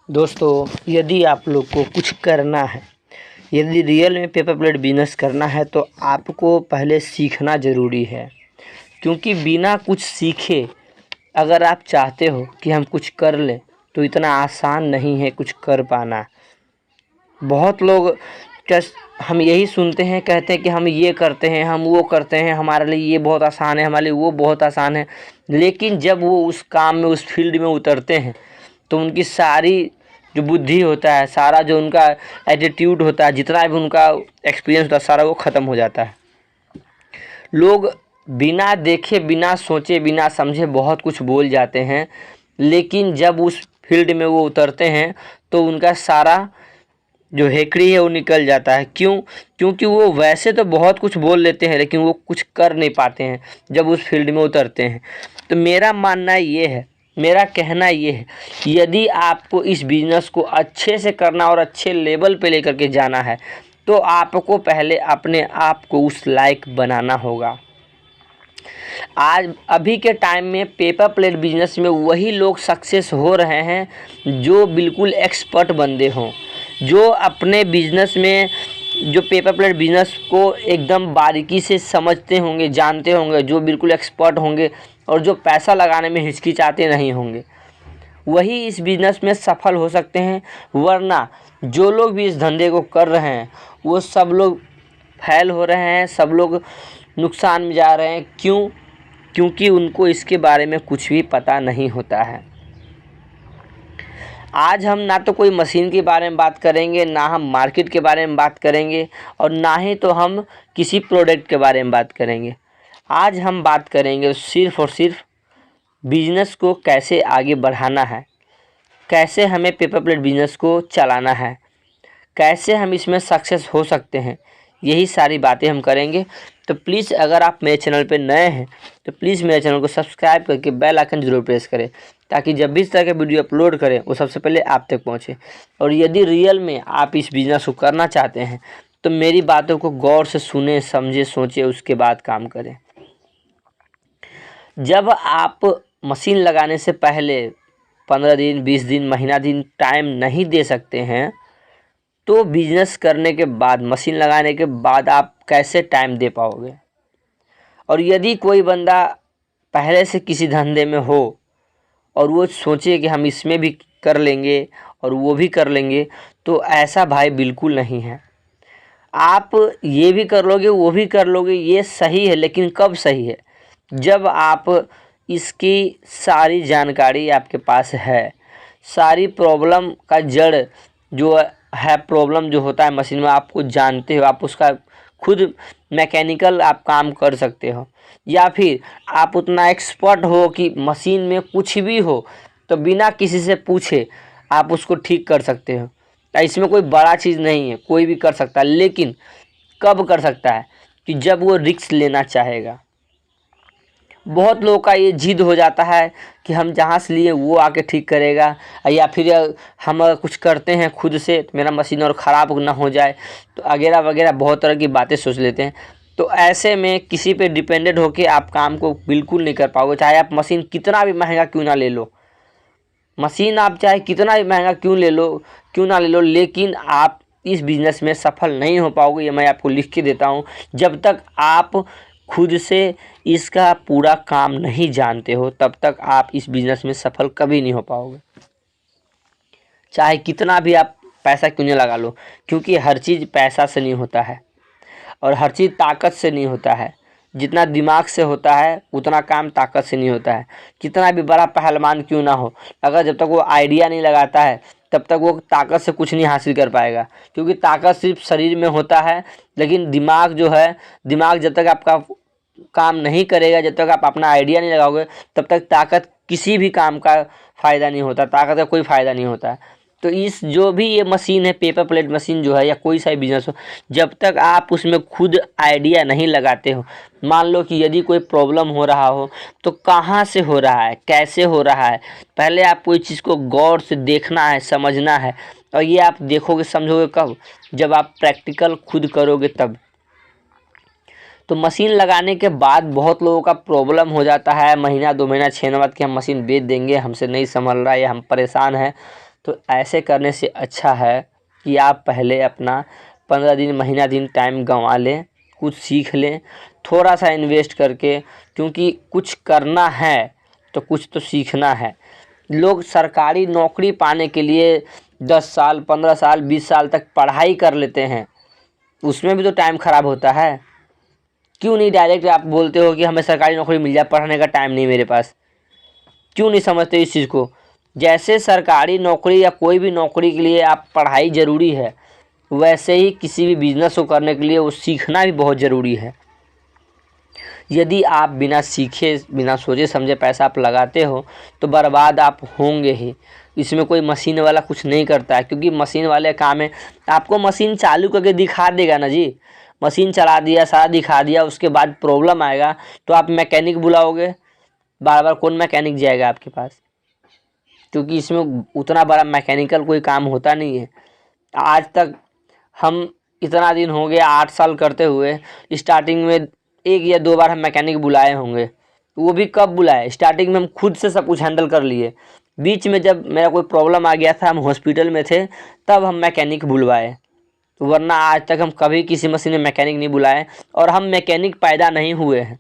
दोस्तों, यदि आप लोग को कुछ करना है, यदि रियल में पेपर प्लेट बिजनेस करना है तो आपको पहले सीखना ज़रूरी है। क्योंकि बिना कुछ सीखे अगर आप चाहते हो कि हम कुछ कर लें तो इतना आसान नहीं है कुछ कर पाना। बहुत लोग हम यही सुनते हैं, कहते हैं कि हम ये करते हैं, हम वो करते हैं, हमारे लिए ये बहुत आसान है, हमारे लिए वो बहुत आसान है। लेकिन जब वो उस काम में, उस फील्ड में उतरते हैं तो उनकी सारी जो बुद्धि होता है, सारा जो उनका एटीट्यूड होता है, जितना भी उनका एक्सपीरियंस होता है, सारा वो ख़त्म हो जाता है। लोग बिना देखे, बिना सोचे, बिना समझे बहुत कुछ बोल जाते हैं, लेकिन जब उस फील्ड में वो उतरते हैं तो उनका सारा जो हेकड़ी है वो निकल जाता है। क्यों? क्योंकि वो वैसे तो बहुत कुछ बोल लेते हैं लेकिन वो कुछ कर नहीं पाते हैं जब उस फील्ड में उतरते हैं। तो मेरा मानना ये है, मेरा कहना ये है, यदि आपको इस बिज़नेस को अच्छे से करना और अच्छे लेवल पे लेकर के जाना है तो आपको पहले अपने आप को उस लायक बनाना होगा। आज अभी के टाइम में पेपर प्लेट बिजनेस में वही लोग सक्सेस हो रहे हैं जो बिल्कुल एक्सपर्ट बंदे हों, जो अपने बिजनेस में, जो पेपर प्लेट बिजनेस को एकदम बारीकी से समझते होंगे, जानते होंगे, जो बिल्कुल एक्सपर्ट होंगे और जो पैसा लगाने में हिचकिचाते नहीं होंगे, वही इस बिज़नेस में सफल हो सकते हैं। वरना जो लोग भी इस धंधे को कर रहे हैं वो सब लोग फेल हो रहे हैं, सब लोग नुकसान में जा रहे हैं। क्यों? क्योंकि उनको इसके बारे में कुछ भी पता नहीं होता है। आज हम ना तो कोई मशीन के बारे में बात करेंगे, ना हम मार्केट के बारे में बात करेंगे, और ना ही तो हम किसी प्रोडक्ट के बारे में बात करेंगे। आज हम बात करेंगे सिर्फ़ और सिर्फ बिजनेस को कैसे आगे बढ़ाना है, कैसे हमें पेपर प्लेट बिजनेस को चलाना है, कैसे हम इसमें सक्सेस हो सकते हैं, यही सारी बातें हम करेंगे। तो प्लीज़ अगर आप मेरे चैनल पे नए हैं तो प्लीज़ मेरे चैनल को सब्सक्राइब करके बेल आइकन ज़रूर प्रेस करें, ताकि जब भी इस तरह के वीडियो अपलोड करें वो सबसे पहले आप तक पहुँचे। और यदि रियल में आप इस बिज़नेस को करना चाहते हैं तो मेरी बातों को गौर से सुने, समझे, सोचे, उसके बाद काम करें। जब आप मशीन लगाने से पहले 15 दिन, 20 दिन, महीना दिन टाइम नहीं दे सकते हैं तो बिजनेस करने के बाद, मशीन लगाने के बाद आप कैसे टाइम दे पाओगे? और यदि कोई बंदा पहले से किसी धंधे में हो और वो सोचे कि हम इसमें भी कर लेंगे और वो भी कर लेंगे, तो ऐसा भाई बिल्कुल नहीं है। आप ये भी कर लोगे, वो भी कर लोगे, ये सही है, लेकिन कब सही है? जब आप इसकी सारी जानकारी आपके पास है, सारी प्रॉब्लम का जड़ जो है, प्रॉब्लम जो होता है मशीन में, आपको जानते हो, आप उसका खुद मैकेनिकल आप काम कर सकते हो, या फिर आप उतना एक्सपर्ट हो कि मशीन में कुछ भी हो तो बिना किसी से पूछे आप उसको ठीक कर सकते हो। तो इसमें कोई बड़ा चीज़ नहीं है, कोई भी कर सकता है। लेकिन कब कर सकता है? कि जब वो रिस्क लेना चाहेगा। बहुत लोगों का ये जिद हो जाता है कि हम जहाँ से लिए वो आके ठीक करेगा, या फिर हम अगर कुछ करते हैं खुद से तो मेरा मशीन और ख़राब ना हो जाए, तो वगैरह वगैरह बहुत तरह की बातें सोच लेते हैं। तो ऐसे में किसी पे डिपेंडेंट होके आप काम को बिल्कुल नहीं कर पाओगे, चाहे आप मशीन कितना भी महंगा क्यों ना ले लो। मशीन आप चाहे कितना भी महंगा क्यों ना ले लो, लेकिन आप इस बिज़नेस में सफल नहीं हो पाओगे। ये मैं आपको लिख के देता हूँ। जब तक आप खुद से इसका पूरा काम नहीं जानते हो तब तक आप इस बिज़नेस में सफल कभी नहीं हो पाओगे, चाहे कितना भी आप पैसा क्यों नहीं लगा लो। क्योंकि हर चीज़ पैसा से नहीं होता है और हर चीज़ ताकत से नहीं होता है। जितना दिमाग से होता है उतना काम ताकत से नहीं होता है। कितना भी बड़ा पहलवान क्यों ना हो, अगर जब तक वो आइडिया नहीं लगाता है तब तक वो ताकत से कुछ नहीं हासिल कर पाएगा। क्योंकि ताकत सिर्फ शरीर में होता है, लेकिन दिमाग जो है, दिमाग जब तक आपका काम नहीं करेगा, जब तक आप अपना आइडिया नहीं लगाओगे, तब तक ताकत किसी भी काम का फ़ायदा नहीं होता, ताकत का कोई फ़ायदा नहीं होता है। तो इस जो भी ये मशीन है, पेपर प्लेट मशीन जो है, या कोई सा भी बिजनेस हो, जब तक आप उसमें खुद आइडिया नहीं लगाते हो, मान लो कि यदि कोई प्रॉब्लम हो रहा हो तो कहाँ से हो रहा है, कैसे हो रहा है, पहले आप कोई चीज़ को गौर से देखना है, समझना है। और ये आप देखोगे, समझोगे कब? जब आप प्रैक्टिकल खुद करोगे तब। तो मशीन लगाने के बाद बहुत लोगों का प्रॉब्लम हो जाता है, महीना 2 महीना 6 महीने बाद कि हम मशीन बेच देंगे, हमसे नहीं संभल रहा है, या हम परेशान हैं। तो ऐसे करने से अच्छा है कि आप पहले अपना 15 दिन महीना दिन टाइम गंवा लें, कुछ सीख लें थोड़ा सा इन्वेस्ट करके, क्योंकि कुछ करना है तो कुछ तो सीखना है। लोग सरकारी नौकरी पाने के लिए 10 साल 15 साल 20 साल तक पढ़ाई कर लेते हैं, उसमें भी तो टाइम ख़राब होता है। क्यों नहीं डायरेक्ट आप बोलते हो कि हमें सरकारी नौकरी मिल जाए, पढ़ने का टाइम नहीं मेरे पास? क्यों नहीं समझते इस चीज़ को? जैसे सरकारी नौकरी या कोई भी नौकरी के लिए आप पढ़ाई ज़रूरी है, वैसे ही किसी भी बिज़नेस को करने के लिए वो सीखना भी बहुत ज़रूरी है। यदि आप बिना सीखे बिना सोचे समझे पैसा आप लगाते हो तो बर्बाद आप होंगे ही। इसमें कोई मशीन वाला कुछ नहीं करता है, क्योंकि मशीन वाले काम है आपको मशीन चालू करके दिखा देगा ना जी। मशीन चला दिया, सारा दिखा दिया, उसके बाद प्रॉब्लम आएगा तो आप मैकेनिक बुलाओगे, बार बार कौन मैकेनिक जाएगा आपके पास? क्योंकि इसमें उतना बड़ा मैकेनिकल कोई काम होता नहीं है। आज तक हम इतना दिन हो गया 8 साल करते हुए, स्टार्टिंग में 1 या 2 बार हम मैकेनिक बुलाए होंगे, वो भी कब बुलाए? स्टार्टिंग में हम खुद से सब कुछ हैंडल कर लिए। बीच में जब मेरा कोई प्रॉब्लम आ गया था, हम हॉस्पिटल में थे, तब हम मैकेनिक बुलवाए, वरना आज तक हम कभी किसी मशीन में मैकेनिक नहीं बुलाए। और हम मैकेनिक पैदा नहीं हुए हैं,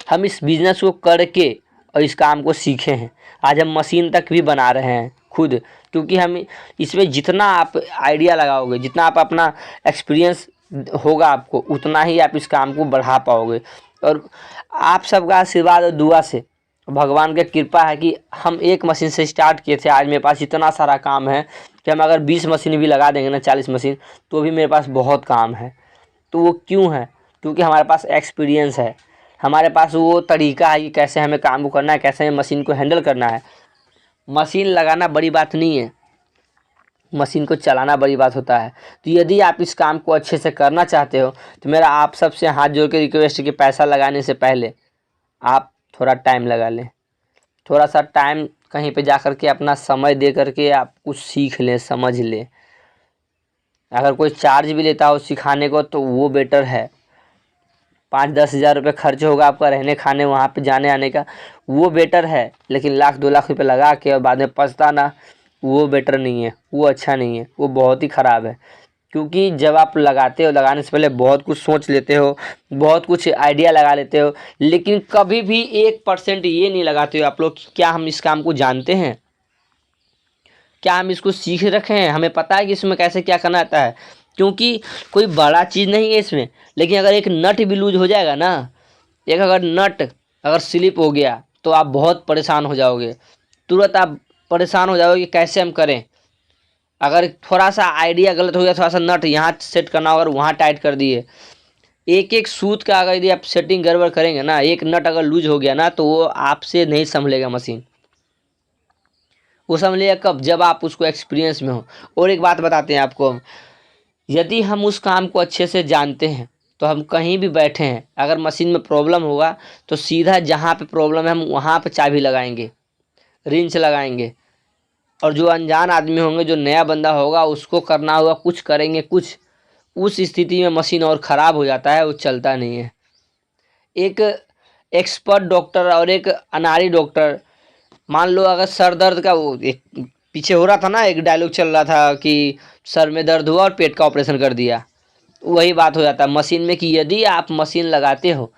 हम इस बिज़नेस को करके और इस काम को सीखे हैं। आज हम मशीन तक भी बना रहे हैं खुद, क्योंकि हम इसमें जितना आप आइडिया लगाओगे, जितना आप अपना एक्सपीरियंस होगा आपको, उतना ही आप इस काम को बढ़ा पाओगे। और आप सबका आशीर्वाद और दुआ से, भगवान की कृपा है कि हम एक मशीन से स्टार्ट किए थे, आज मेरे पास इतना सारा काम है कि हम अगर 20 मशीन भी लगा देंगे ना, 40 मशीन, तो भी मेरे पास बहुत काम है। तो वो क्यों है? क्योंकि हमारे पास एक्सपीरियंस है, हमारे पास वो तरीका है कि कैसे हमें काम को करना है, कैसे हमें मशीन को हैंडल करना है। मशीन लगाना बड़ी बात नहीं है, मशीन को चलाना बड़ी बात होता है। तो यदि आप इस काम को अच्छे से करना चाहते हो तो मेरा आप सबसे हाथ जोड़ के रिक्वेस्ट है कि पैसा लगाने से पहले आप थोड़ा टाइम लगा लें, थोड़ा सा टाइम कहीं पे जा कर के अपना समय दे करके आप कुछ सीख लें, समझ लें। अगर कोई चार्ज भी लेता हो सिखाने को तो वो बेटर है। 5-10 हज़ार रुपये खर्च होगा आपका रहने खाने वहाँ पे जाने आने का, वो बेटर है। लेकिन 1-2 लाख रुपये लगा के और बाद में पछताना, वो बेटर नहीं है, वो अच्छा नहीं है, वो बहुत ही ख़राब है। क्योंकि जब आप लगाते हो, लगाने से पहले बहुत कुछ सोच लेते हो, बहुत कुछ आइडिया लगा लेते हो, लेकिन कभी भी 1% ये नहीं लगाते हो आप लोग कि क्या हम इस काम को जानते हैं, क्या हम इसको सीख रखे हैं, हमें पता है कि इसमें कैसे क्या करना आता है। क्योंकि कोई बड़ा चीज़ नहीं है इसमें, लेकिन अगर एक नट भी लूज हो जाएगा ना, एक अगर नट अगर स्लिप हो गया तो आप बहुत परेशान हो जाओगे, तुरंत आप परेशान हो जाओगे कि कैसे हम करें। अगर थोड़ा सा आइडिया गलत हो गया, थोड़ा सा नट यहाँ सेट करना होगा और वहाँ टाइट कर दिए, एक एक सूत का अगर यदि आप सेटिंग गड़बड़ करेंगे ना, एक नट अगर लूज हो गया ना, तो वो आपसे नहीं संभलेगा मशीन। वो संभलेगा कब? जब आप उसको एक्सपीरियंस में हो। और एक बात बताते हैं आपको, यदि हम उस काम को अच्छे से जानते हैं तो हम कहीं भी बैठे हैं, अगर मशीन में प्रॉब्लम होगा तो सीधा जहाँ पे प्रॉब्लम है हम वहाँ पे चाबी लगाएंगे, रिंच लगाएंगे। और जो अनजान आदमी होंगे, जो नया बंदा होगा, उसको करना होगा कुछ, करेंगे कुछ, उस स्थिति में मशीन और ख़राब हो जाता है, वो चलता नहीं है। एक एक्सपर्ट डॉक्टर और एक अनाड़ी डॉक्टर, मान लो अगर सर दर्द का, वो एक पीछे हो रहा था ना, एक डायलॉग चल रहा था कि सर में दर्द हुआ और पेट का ऑपरेशन कर दिया, वही बात हो जाता है मशीन में कि यदि आप मशीन लगाते हो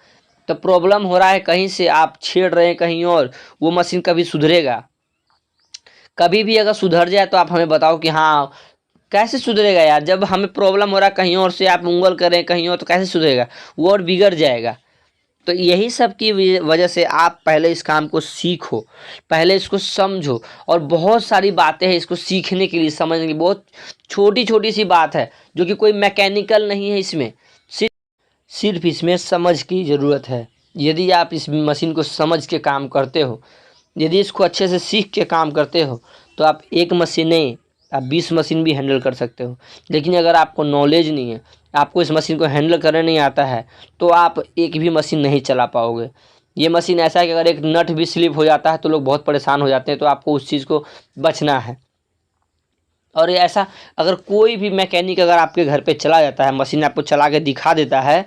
तो प्रॉब्लम हो रहा है कहीं से, आप छेड़ रहे हैं कहीं और, वो मशीन कभी सुधरेगा? कभी भी अगर सुधर जाए तो आप हमें बताओ कि हाँ कैसे सुधरेगा यार। जब हमें प्रॉब्लम हो रहा है कहीं और से, आप उंगल कर रहे हैं कहीं और, तो कैसे सुधरेगा? वो और बिगड़ जाएगा। तो यही सब की वजह से आप पहले इस काम को सीखो, पहले इसको समझो। और बहुत सारी बातें हैं इसको सीखने के लिए, समझने की बहुत छोटी छोटी सी बात है जो कि कोई मैकेनिकल नहीं है इसमें, सिर्फ इसमें समझ की ज़रूरत है। यदि आप इस मशीन को समझ के काम करते हो, यदि इसको अच्छे से सीख के काम करते हो, तो आप एक मशीन नहीं, आप 20 मशीन भी हैंडल कर सकते हो। लेकिन अगर आपको नॉलेज नहीं है, आपको इस मशीन को हैंडल करने नहीं आता है, तो आप एक भी मशीन नहीं चला पाओगे। ये मशीन ऐसा है कि अगर एक नट भी स्लिप हो जाता है तो लोग बहुत परेशान हो जाते हैं, तो आपको उस चीज़ को बचना है। और ये ऐसा, अगर कोई भी मैकेनिक अगर आपके घर पे चला जाता है, मशीन आपको चला के दिखा देता है,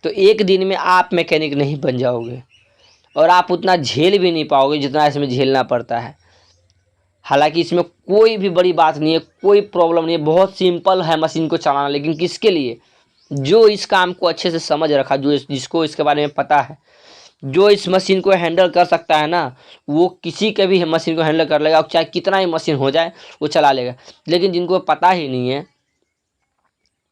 तो एक दिन में आप मैकेनिक नहीं बन जाओगे और आप उतना झेल भी नहीं पाओगे जितना इसमें झेलना पड़ता है। हालांकि इसमें कोई भी बड़ी बात नहीं है, कोई प्रॉब्लम नहीं है, बहुत सिंपल है मशीन को चलाना। लेकिन किसके लिए? जो इस काम को अच्छे से समझ रखा, जिसको इसके बारे में पता है, जो इस मशीन को हैंडल कर सकता है ना, वो किसी के भी मशीन को हैंडल कर लेगा, और चाहे कितना ही मशीन हो जाए वो चला लेगा। लेकिन जिनको पता ही नहीं है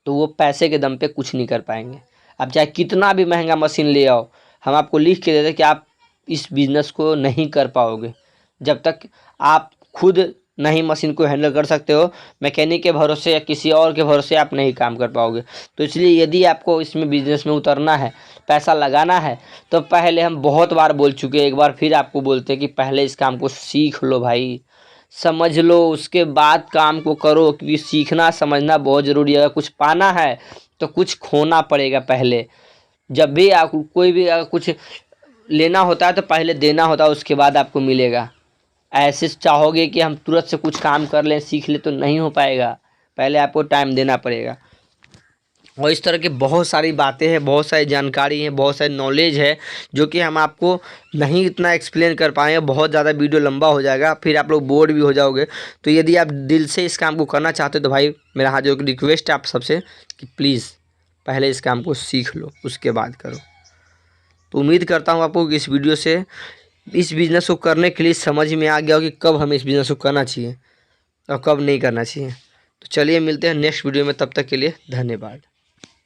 तो वो पैसे के दम पे कुछ नहीं कर पाएंगे। आप चाहे कितना भी महंगा मशीन ले आओ, हम आपको लिख के देते कि आप इस बिज़नेस को नहीं कर पाओगे। जब तक आप खुद नहीं मशीन को हैंडल कर सकते हो, मैकेनिक के भरोसे या किसी और के भरोसे आप नहीं काम कर पाओगे। तो इसलिए यदि आपको इसमें बिज़नेस में उतरना है, पैसा लगाना है, तो पहले हम बहुत बार बोल चुके हैं, एक बार फिर आपको बोलते हैं कि पहले इस काम को सीख लो भाई, समझ लो, उसके बाद काम को करो। क्योंकि सीखना समझना बहुत ज़रूरी है। अगर कुछ पाना है तो कुछ खोना पड़ेगा पहले। जब भी आपको कोई भी अगर कुछ लेना होता है तो पहले देना होता है, उसके बाद आपको मिलेगा। ऐसे चाहोगे कि हम तुरंत से कुछ काम कर लें, सीख ले, तो नहीं हो पाएगा। पहले आपको टाइम देना पड़ेगा। और इस तरह की बहुत सारी बातें हैं, बहुत सारी जानकारी है, बहुत सारी नॉलेज है, जो कि हम आपको नहीं इतना एक्सप्लेन कर पाएंगे। बहुत ज़्यादा वीडियो लंबा हो जाएगा, फिर आप लोग बोर भी हो जाओगे। तो यदि आप दिल से इस काम को करना चाहते हो तो भाई मेरा हाथ जोड़ के रिक्वेस्ट है आप सबसे कि प्लीज़ पहले इस काम को सीख लो, उसके बाद करो। तो उम्मीद करता हूँ आपको कि इस वीडियो से इस बिज़नेस को करने के लिए समझ में आ गया हो कि कब हमें इस बिज़नेस को करना चाहिए और कब नहीं करना चाहिए। तो चलिए मिलते हैं नेक्स्ट वीडियो में, तब तक के लिए धन्यवाद।